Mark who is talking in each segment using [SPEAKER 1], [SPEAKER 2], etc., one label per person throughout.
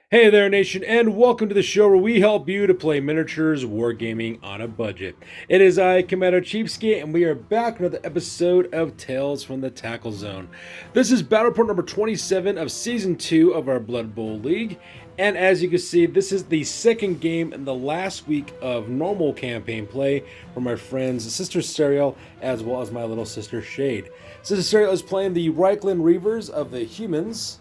[SPEAKER 1] Hey there, Nation, and welcome to the show where we help you to play miniatures wargaming on a budget. It is I, Commander Cheapskate, and we are back with another episode of Tales from the Tackle Zone. This is Battle Report number 27 of Season 2 of our Blood Bowl League, and as you can see, this is the second game in the last week of normal campaign play for my friends Sister Serial as well as my little sister Shade. Sister Serial is playing the Reikland Reavers of the Humans.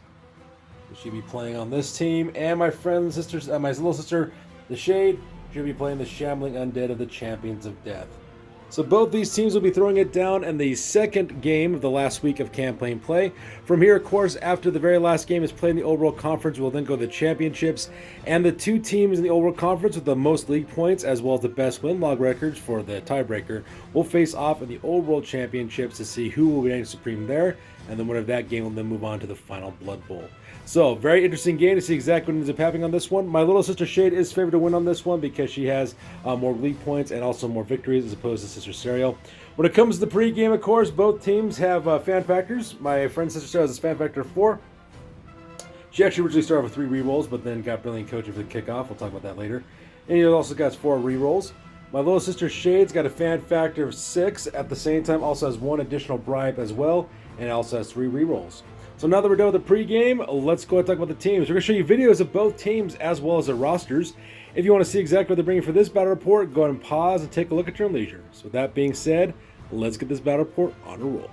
[SPEAKER 1] She'll be playing on this team, and my friend, my little sister, the Shade, she'll be playing the Shambling Undead of the Champions of Death. So both these teams will be throwing it down in the second game of the last week of campaign play. From here, of course, after the very last game is played in the Old World Conference, we'll then go to the championships, and the two teams in the Old World Conference with the most league points, as well as the best win log records for the tiebreaker, will face off in the Old World Championships to see who will be reigning supreme there, and then winner of that game will then move on to the final Blood Bowl. So, very interesting game to see exactly what ends up happening on this one. My little sister Shade is favored to win on this one because she has more league points and also more victories as opposed to Sister Serial. When it comes to the pregame, of course, both teams have fan factors. My friend Sister Serial has a fan factor of 4. She actually originally started with 3 rerolls, but then got brilliant coaching for the kickoff. We'll talk about that later. And he also got 4 rerolls. My little sister Shade's got a fan factor of 6. At the same time, also has 1 additional bribe as well, and also has 3 rerolls. So now that we're done with the pregame, let's go and talk about the teams. We're going to show you videos of both teams as well as their rosters. If you want to see exactly what they're bringing for this battle report, go ahead and pause and take a look at your own leisure. So with that being said, let's get this battle report on a roll.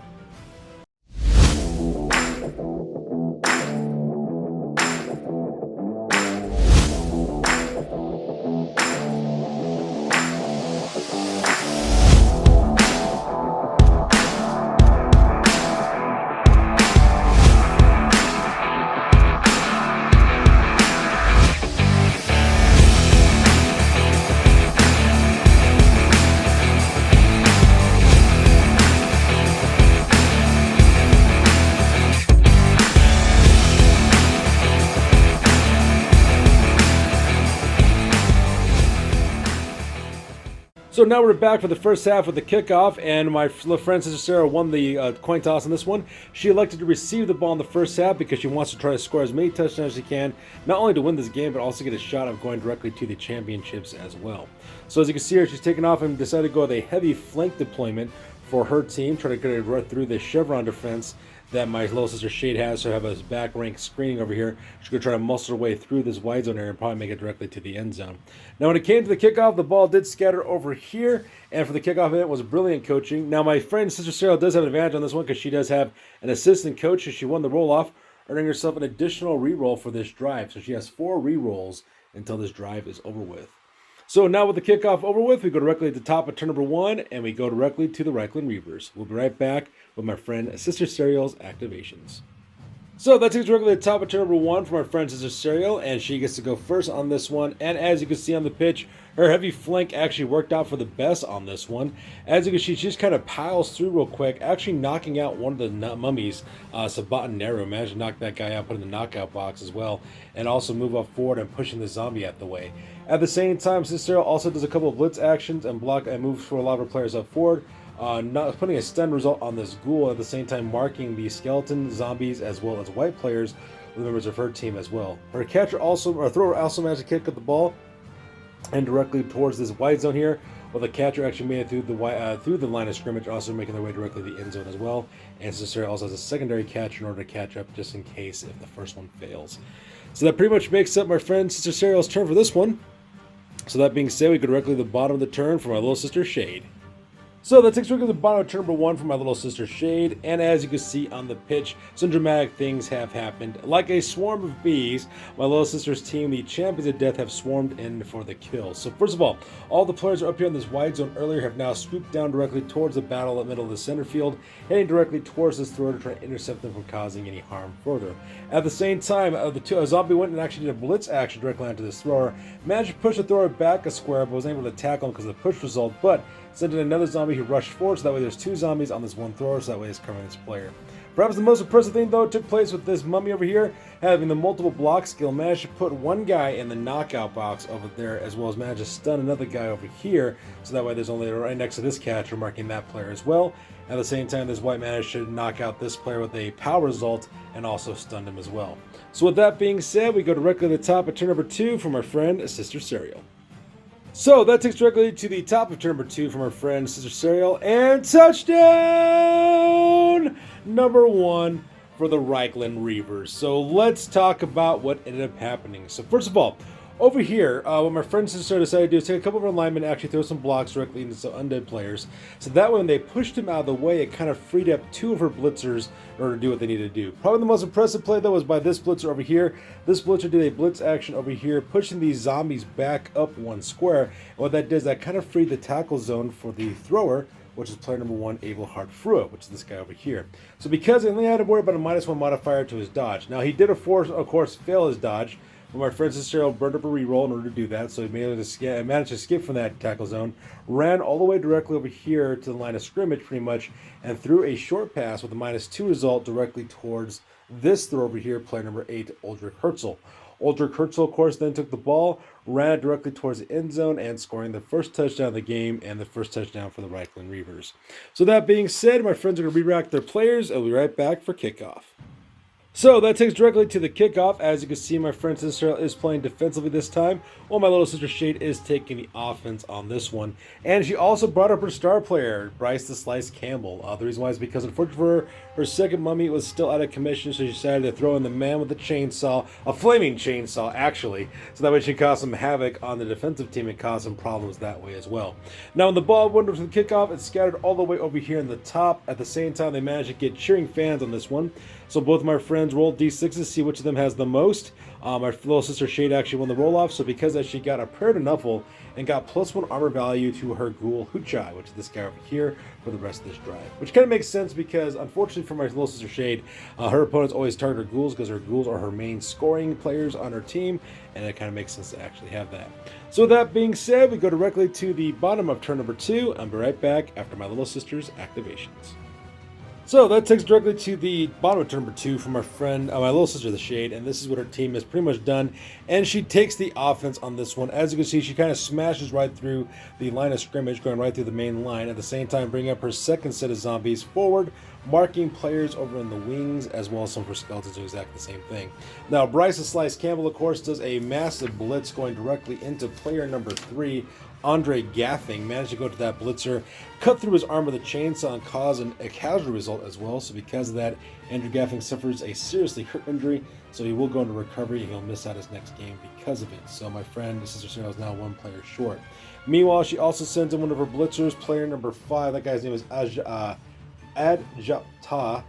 [SPEAKER 1] So now we're back for the first half with the kickoff, and my friend Sister Sarah won the coin toss on this one. She elected to receive the ball in the first half because she wants to try to score as many touchdowns as she can, not only to win this game, but also get a shot of going directly to the championships as well. So as you can see here, she's taken off and decided to go with a heavy flank deployment for her team, try to get it right through the chevron defense that my little sister Shade has, so have a back rank screening over here. She's going to try to muscle her way through this wide zone area and probably make it directly to the end zone. Now when it came to the kickoff, the ball did scatter over here, and for the kickoff it was brilliant coaching. Now my friend Sister Sarah does have an advantage on this one because she does have an assistant coach, and she won the roll-off, earning herself an additional reroll for this drive. So she has 4 rerolls until this drive is over with. So now with the kickoff over with, we go directly to the top of turn number 1, and we go directly to the Reikland Reavers. We'll be right back with my friend Sister Serial's activations. So that takes directly to the top of turn number 1 for my friend Sister Serial, and she gets to go first on this one. And as you can see on the pitch, her heavy flank actually worked out for the best on this one. As you can see, she just kind of piles through real quick, actually knocking out one of the mummies, Sabat Nero. Imagine knock that guy out, put in the knockout box as well, and also move up forward and pushing the zombie out the way. At the same time, Sister Serial also does a couple of blitz actions and block and moves for a lot of her players up forward. Not putting a stun result on this ghoul, at the same time marking the skeleton zombies as well as white players with members of her team as well. Her thrower also managed to kick up the ball and directly towards this wide zone here, while the catcher actually made it through the line of scrimmage, also making their way directly to the end zone as well. And Sister also has a secondary catch in order to catch up just in case if the first one fails. So that pretty much makes up my friend Sister Serial's turn for this one. So that being said, we go directly to the bottom of the turn for my little sister Shade. So that takes us to the bottom of turn number 1 for my little sister Shade, and as you can see on the pitch, some dramatic things have happened. Like a swarm of bees, my little sister's team, the Champions of Death, have swarmed in for the kill. So first of all the players are up here in this wide zone earlier have now swooped down directly towards the battle in the middle of the center field, heading directly towards this thrower to try to intercept them from causing any harm further. At the same time, a zombie went and actually did a blitz action directly onto this thrower, managed to push the thrower back a square, but was able to tackle him because of the push result, but sent in another zombie who rushed forward, so that way there's 2 zombies on this one thrower, so that way it's covering this player. Perhaps the most impressive thing, though, took place with this mummy over here. having the multiple block skill, managed to put one guy in the knockout box over there, as well as managed to stun another guy over here, so that way there's only right next to this catcher, marking that player as well. At the same time, this white managed to knock out this player with a power result and also stunned him as well. So with that being said, we go directly to the top of turn number 2 from our friend Sister Cereal. So that takes directly to the top of turn number 2 from our friend Sister Cereal, and touchdown number 1 for the Reikland Reavers. So let's talk about what ended up happening. So first of all, over here, what my friend Sister decided to do is take a couple of our linemen and actually throw some blocks directly into some undead players. So that way, when they pushed him out of the way, it kind of freed up 2 of her blitzers in order to do what they needed to do. Probably the most impressive play, though, was by this blitzer over here. This blitzer did a blitz action over here, pushing these zombies back up 1 square. And what that does, that kind of freed the tackle zone for the thrower, which is player number 1, Abelhard Frua, which is this guy over here. So because he only had to worry about a -1 modifier to his dodge. Now, he did, of course, fail his dodge. But my friend Sister burned up a reroll in order to do that, so he managed to skip from that tackle zone, ran all the way directly over here to the line of scrimmage pretty much, and threw a short pass with a -2 result directly towards this throw over here, player number 8, Uldrich Herzl. Uldrich Herzl, of course, then took the ball, ran it directly towards the end zone, and scoring the first touchdown of the game and the first touchdown for the Reikland Reavers. So that being said, my friends are going to re-rack their players, and we'll be right back for kickoff. So that takes directly to the kickoff. As you can see, my friend Sister is playing defensively this time, while my little sister Shade is taking the offense on this one. And she also brought up her star player, Bryce the Slice Campbell. The reason why is because, unfortunately for her second mummy was still out of commission, so she decided to throw in the man with the chainsaw, a flaming chainsaw actually, so that way she caused some havoc on the defensive team and caused some problems that way as well. Now when the ball went up to the kickoff, it scattered all the way over here in the top. At the same time, they managed to get cheering fans on this one. So both of my friends rolled d6s, see which of them has the most. My little sister Shade actually won the roll-off, so because that she got a prayer to Nuffle and got +1 armor value to her ghoul Huchai, which is this guy over here, for the rest of this drive. Which kind of makes sense because, unfortunately for my little sister Shade, her opponents always target her ghouls because her ghouls are her main scoring players on her team, and it kind of makes sense to actually have that. So with that being said, we go directly to the bottom of turn number 2. I'll be right back after my little sister's activations. So that takes directly to the bottom of turn number 2 from our friend, my little sister, the Shade, and this is what her team has pretty much done. And she takes the offense on this one. As you can see, she kind of smashes right through the line of scrimmage, going right through the main line. At the same time, bringing up her second set of zombies forward, marking players over in the wings, as well as some of her skeletons do exactly the same thing. Now, Bryce the Slice Campbell, of course, does a massive blitz going directly into player number 3, Andre Gaffing. Managed to go to that blitzer, cut through his arm with a chainsaw, and cause a casualty result as well. So because of that, Andre Gaffing suffers a seriously hurt injury, so he will go into recovery and he'll miss out his next game because of it. So my friend, Sister Sarah, is now 1 player short. Meanwhile, she also sends in one of her blitzers, player number 5. That guy's name is Adjapta,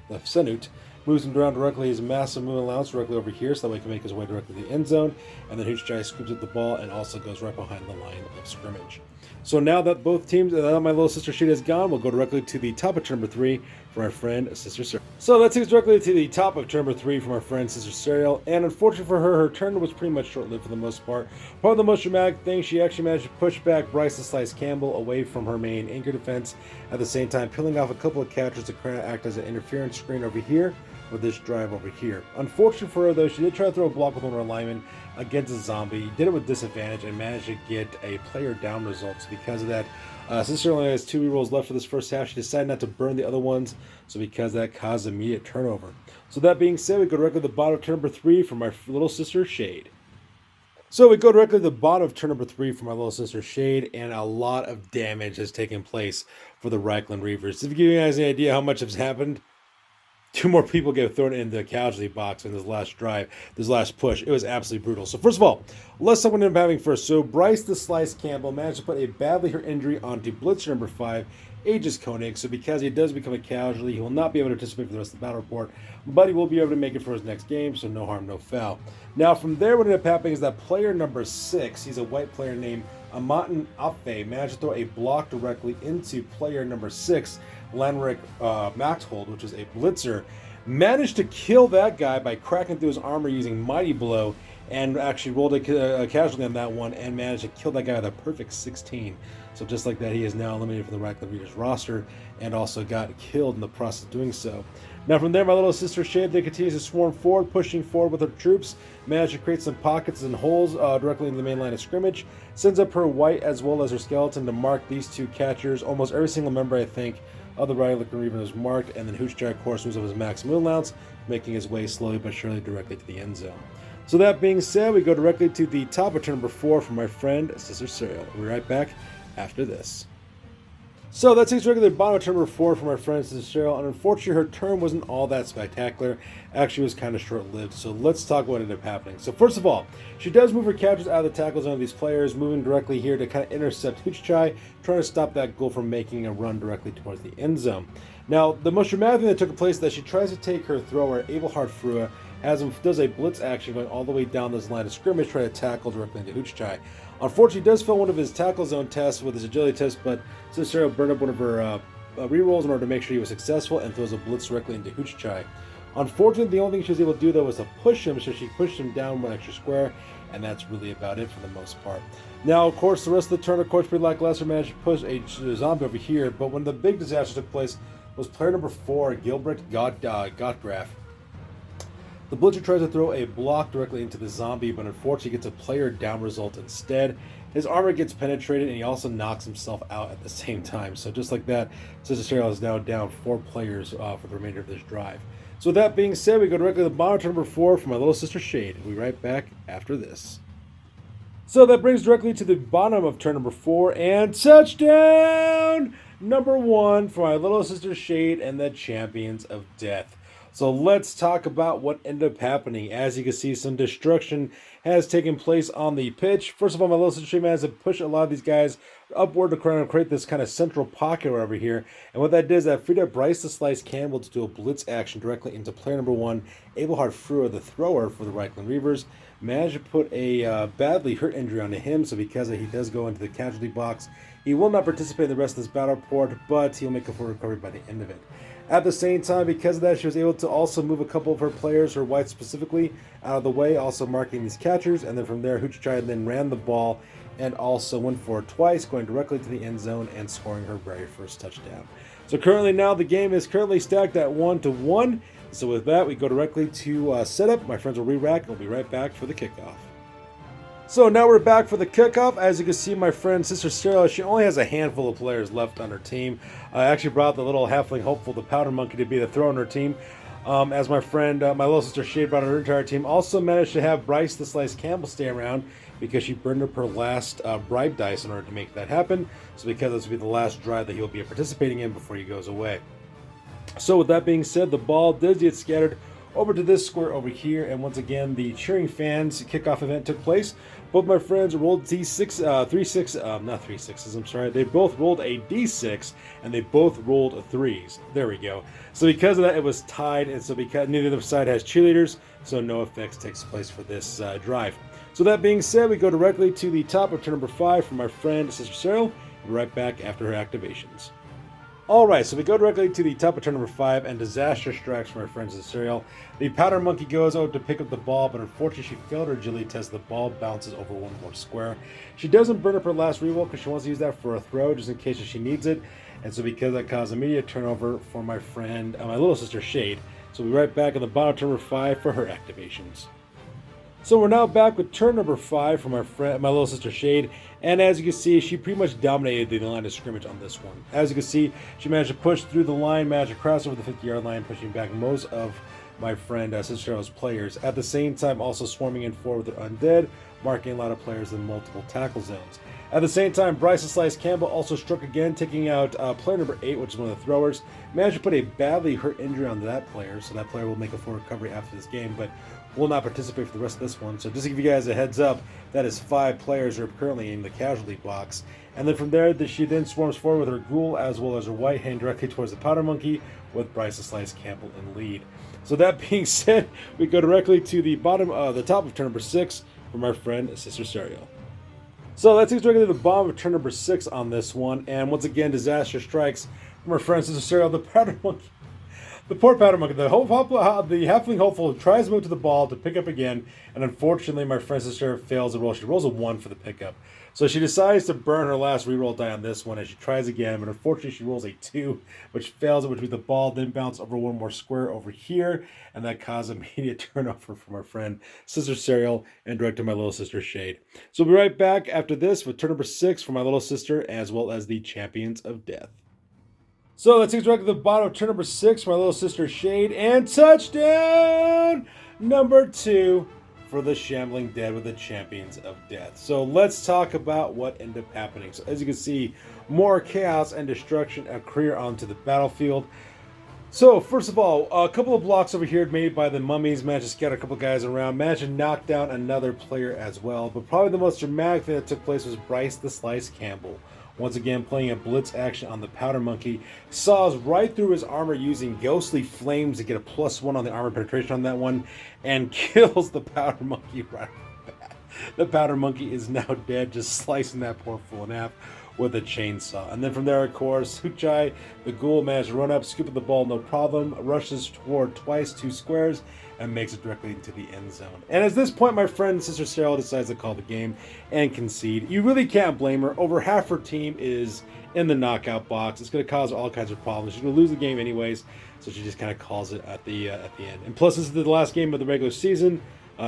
[SPEAKER 1] the Senut. Moves him around directly, his massive movement allowance directly over here, so that way he can make his way directly to the end zone. And then Huchai scoops up the ball and also goes right behind the line of scrimmage. So now that both teams, now that my little sister Shade is gone, we'll go directly to the top of turn number 3 from our friend Sister Cereal. So that takes directly to the top of turn number 3 from our friend Sister Cereal. And unfortunately for her, her turn was pretty much short-lived for the most part. Probably the most dramatic thing, she actually managed to push back Bryce the Slice Campbell away from her main anchor defense, at the same time peeling off a couple of catchers to kind of act as an interference screen over here with this drive over here. Unfortunate for her though, she did try to throw a block with one of her linemen against a zombie, did it with disadvantage, and managed to get a player down result. So because of that, Sister only has 2 rerolls left for this first half. She decided not to burn the other ones, so because that caused immediate turnover. So that being said, we go directly to the bottom of turn number 3 for my little sister Shade. So we go directly to the bottom of turn number 3 for my little sister Shade, and a lot of damage has taken place for the Reikland Reavers. To give you guys an idea how much has happened, 2 more people get thrown in the casualty box in this last drive, this last push. It was absolutely brutal. So first of all, let's talk what we ended up having first. So Bryce the Slice Campbell managed to put a badly hurt injury onto blitzer number 5, Aegis Koenig. So because he does become a casualty, he will not be able to participate for the rest of the battle report, but he will be able to make it for his next game, so no harm, no foul. Now from there, what ended up happening is that player number 6, he's a white player named Amatin Afe, managed to throw a block directly into player number 6, Lanric Maxhold, which is a blitzer, managed to kill that guy by cracking through his armor using Mighty Blow, and actually rolled a casualty on that one and managed to kill that guy with a perfect 16. So just like that, he is now eliminated from the Reikland Reavers roster and also got killed in the process of doing so. Now from there, my little sister Shade, they continues to swarm forward, pushing forward with her troops, managed to create some pockets and holes directly into the main line of scrimmage, sends up her white as well as her skeleton to mark these two catchers. Almost every single member, I think, of the Reikland Reavers was marked, and then Hoochjar, of course, moves up his max moonlance, making his way slowly but surely directly to the end zone. So that being said, we go directly to the top of turn number 4 for my friend, Sister Serial. We'll be right back after this. So that takes regular bottom of turn number 4 for my friend Sister Cheryl, and unfortunately her turn wasn't all that spectacular. Actually, it was kind of short-lived, so let's talk what ended up happening. So first of all, she does move her captures out of the tackle zone of these players, moving directly here to kind of intercept Hoochchai, trying to stop that goal from making a run directly towards the end zone. Now, the most dramatic thing that took place is that she tries to take her thrower, Abelhard Frua, does a blitz action going all the way down this line of scrimmage, trying to tackle directly into Hoochchai. Unfortunately, he does fail one of his tackle zone tests with his agility test, but Sincero burned up one of her rerolls in order to make sure he was successful and throws a blitz directly into Hoochchai. Unfortunately, the only thing she was able to do, though, was to push him, so she pushed him down one extra square, and that's really about it for the most part. Now, of course, the rest of the turn, of course, pretty lackluster, managed to push a zombie over here, but when the big disaster took place was player number 4, Gilbert Gottgraf. The Blitzer tries to throw a block directly into the zombie, but unfortunately gets a player down result instead. His armor gets penetrated, and he also knocks himself out at the same time. So just like that, Sister Serial is now down 4 players for the remainder of this drive. So with that being said, we go directly to the bottom of turn number 4 for my little sister Shade. We'll be right back after this. So that brings directly to the bottom of turn number 4, and touchdown number 1 for my little sister Shade and the Champions of Death. So let's talk about what ended up happening. As you can see, some destruction has taken place on the pitch. First of all, my little sister Shade managed to push a lot of these guys upward to create this kind of central pocket over here. And what that did is that freed up Bryce the Slice Campbell to do a blitz action directly into player number 1, Abelhard Frua, the thrower for the Reikland Reavers. Managed to put a badly hurt injury onto him, so because he does go into the casualty box, he will not participate in the rest of this battle report, but he'll make a full recovery by the end of it. At the same time, because of that, she was able to also move a couple of her players, her whites specifically, out of the way, also marking these catchers. And then from there, Hoochchai then ran the ball and also went for it twice, going directly to the end zone and scoring her very first touchdown. So currently now the game is currently stacked at 1-1. So with that, we go directly to setup. My friends will re-rack, and we'll be right back for the kickoff. So now we're back for the kickoff. As you can see, my friend Sister Sarah, she only has a handful of players left on her team. I actually brought the little halfling hopeful, the Powder Monkey, to be the thrower on her team. As my friend, my little sister Shade brought her entire team. Also managed to have Bryce the Slice Campbell stay around because she burned up her last bribe dice in order to make that happen. So because this will be the last drive that he'll be participating in before he goes away. So with that being said, the ball does get scattered over to this square over here, and once again the cheering fans kickoff event took place. Both my friends rolled not 3 sixes, I'm sorry. They both rolled a d6, and they both rolled 3s. There we go. So because of that, it was tied, and so because neither side has cheerleaders, so no effects takes place for this drive. So that being said, we go directly to the top of turn number 5 for my friend Sister Cyril. We'll be right back after her activations. Alright, so we go directly to the top of turn number 5, and disaster strikes from our friends in Serial. The Powder Monkey goes out to pick up the ball, but unfortunately she failed her agility test. The ball bounces over one more square. She doesn't burn up her last reroll because she wants to use that for a throw just in case she needs it. And so because that caused immediate turnover for my friend, my little sister Shade. So we'll be right back on the bottom of turn number 5 for her activations. So we're now back with turn number 5 for my little sister Shade, and as you can see, she pretty much dominated the line of scrimmage on this one. As you can see, she managed to push through the line, managed to cross over the 50-yard line, pushing back most of my friend Sister Cheryl's players. At the same time, also swarming in forward with their undead, marking a lot of players in multiple tackle zones. At the same time, Bryce the Slice Campbell also struck again, taking out player number 8, which is one of the throwers. Managed to put a badly hurt injury on that player, so that player will make a full recovery after this game, but will not participate for the rest of this one. So just to give you guys a heads up, that is 5 players who are currently in the casualty box. And then from there, she then swarms forward with her ghoul as well as her white hand directly towards the Powder Monkey, with Bryce the Slice Campbell in lead. So that being said, we go directly to the top of turn number 6 from our friend Sister Serial. So that takes directly to the bottom of turn number 6 on this one, and once again, disaster strikes from our friend Sister Serial. The The poor powder monkey. The halfling hopeful tries to move to the ball to pick up again, and unfortunately, my friend's sister fails the roll. She rolls a 1 for the pickup. So she decides to burn her last reroll die on this one, and she tries again, but unfortunately she rolls a 2, which fails it, which means the ball then bounces over one more square over here, and that causes immediate turnover from our friend Sister Cereal and directed my little sister Shade. So we'll be right back after this with turn number 6 for my little sister, as well as the Champions of Death. So let's take a look at the bottom of turn number 6 for my little sister Shade, and touchdown number 2 for the Shambling Dead with the Champions of Death. So let's talk about what ended up happening. So as you can see, more chaos and destruction occur onto the battlefield. So first of all, a couple of blocks over here made by the mummies, managed to scatter a couple guys around, managed to knock down another player as well. But probably the most dramatic thing that took place was Bryce the Slice Campbell. Once again, playing a blitz action on the powder monkey, saws right through his armor using ghostly flames to get a +1 on the armor penetration on that one, and kills the powder monkey right off the bat. The powder monkey is now dead, just slicing that poor fool in half with a chainsaw. And then from there, of course, Huchai, the ghoul, managed to run up, scoop up the ball, no problem, rushes toward twice 2 squares, and makes it directly into the end zone. And at this point, my friend Sister Sarah decides to call the game and concede. You really can't blame her. Over half her team is in the knockout box. It's going to cause all kinds of problems. She's going to lose the game anyways, so she just kind of calls it at the end. And plus, this is the last game of the regular season.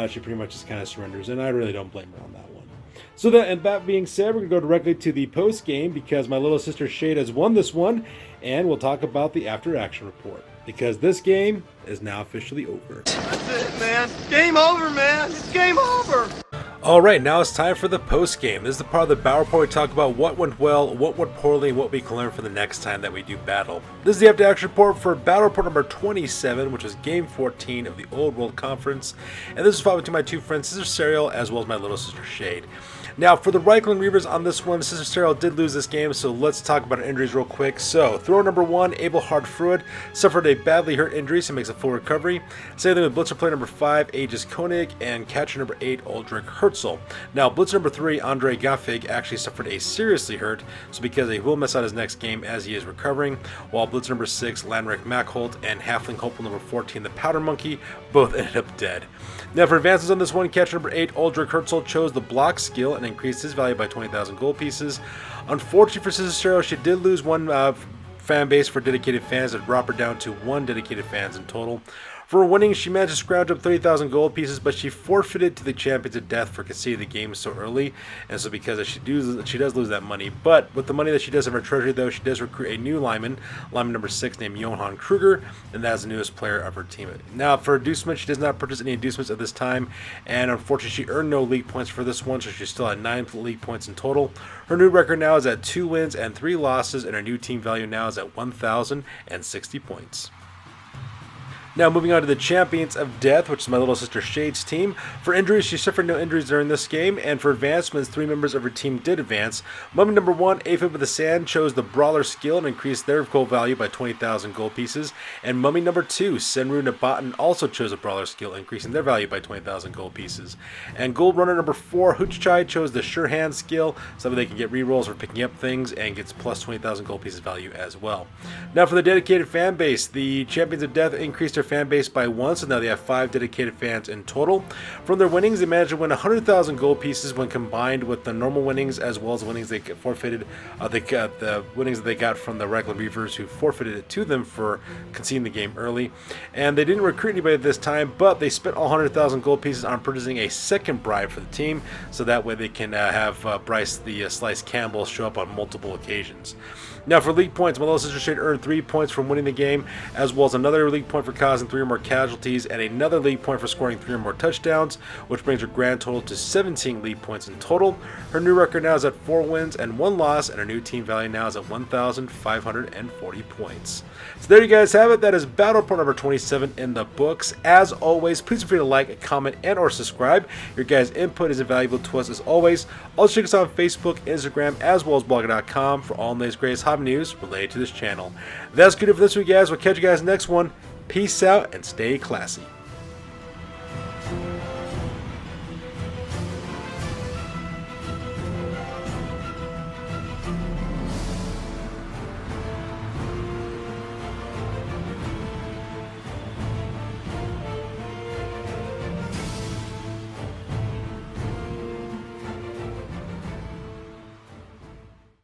[SPEAKER 1] She pretty much just kind of surrenders, and I really don't blame her on that one. So that being said, we're going to go directly to the post game because my little sister Shade has won this one, and we'll talk about the after action report. Because this game is now officially over.
[SPEAKER 2] That's it, man. Game over, man. It's game over.
[SPEAKER 1] Alright, now it's time for the post game. This is the part of the battle report we talk about what went well, what went poorly, and what we can learn for the next time that we do battle. This is the after action report for battle report number 27, which was game 14 of the Old World Conference. And this is fought between my two friends, Sister Cereal, as well as my little sister Shade. Now, for the Reikland Reavers on this one, Sister Cereal did lose this game, so let's talk about her injuries real quick. So, thrower number 1, Abel Hardfruid, suffered a badly hurt injury, so makes a full recovery. Same thing with Blitzer player number 5, Aegis Koenig, and catcher number 8, Aldrich Herzl. Now, Blitzer number 3, Andre Gaffig, actually suffered a seriously hurt, so because he will miss out his next game as he is recovering, while Blitzer number 6, Landrick Mackholt, and Halfling Hopeful number 14, the Powder Monkey, both ended up dead. Now, for advances on this one, catcher number 8, Aldrich Herzl, chose the block skill and increased his value by 20,000 gold pieces. Unfortunately for Sister Cereal, she did lose one fan base for dedicated fans that brought her down to 1 dedicated fans in total. For winning, she managed to scrounge up 30,000 gold pieces, but she forfeited to the Champions of Death for conceding the game so early, and so because she does lose that money. But with the money that she does have in her treasury, though, she does recruit a new lineman number 6, named Johann Kruger, and that is the newest player of her team. Now, for inducement, she does not purchase any inducements at this time, and unfortunately, she earned no league points for this one, so she's still at 9 league points in total. Her new record now is at 2 wins and 3 losses, and her new team value now is at 1,060 points. Now moving on to the Champions of Death, which is my little sister Shade's team. For injuries, she suffered no injuries during this game, and for advancements, 3 members of her team did advance. Mummy number 1, Aphid with the Sand, chose the Brawler skill and increased their gold value by 20,000 gold pieces. And Mummy number 2, Senru Nabotan, also chose a Brawler skill, increasing their value by 20,000 gold pieces. And Gold Runner number 4, Huchchai, chose the Sure Hand skill, so that they can get rerolls for picking up things, and gets plus 20,000 gold pieces value as well. Now for the dedicated fan base, the Champions of Death increased their fan base by 1, so now they have 5 dedicated fans in total. From their winnings, they managed to win 100,000 gold pieces when combined with the normal winnings as well as the winnings they forfeited. The winnings that they got from the Reikland Reavers, who forfeited it to them for conceding the game early. And they didn't recruit anybody this time, but they spent all 100,000 gold pieces on purchasing a second bribe for the team, so that way they can have Bryce the Slice Campbell show up on multiple occasions. Now for league points, my little sister Shade earned 3 points from winning the game, as well as another league point for causing 3 or more casualties, and another league point for scoring 3 or more touchdowns, which brings her grand total to 17 league points in total. Her new record now is at 4 wins and 1 loss, and her new team value now is at 1,540 points. So there you guys have it. That is battle report number 27 in the books. As always, please feel free to like, comment, and or subscribe. Your guys' input is invaluable to us as always. Also check us out on Facebook, Instagram, as well as blogger.com for all the latest greatest hobby news related to this channel. That's good for this week, guys. We'll catch you guys next one. Peace out and stay classy.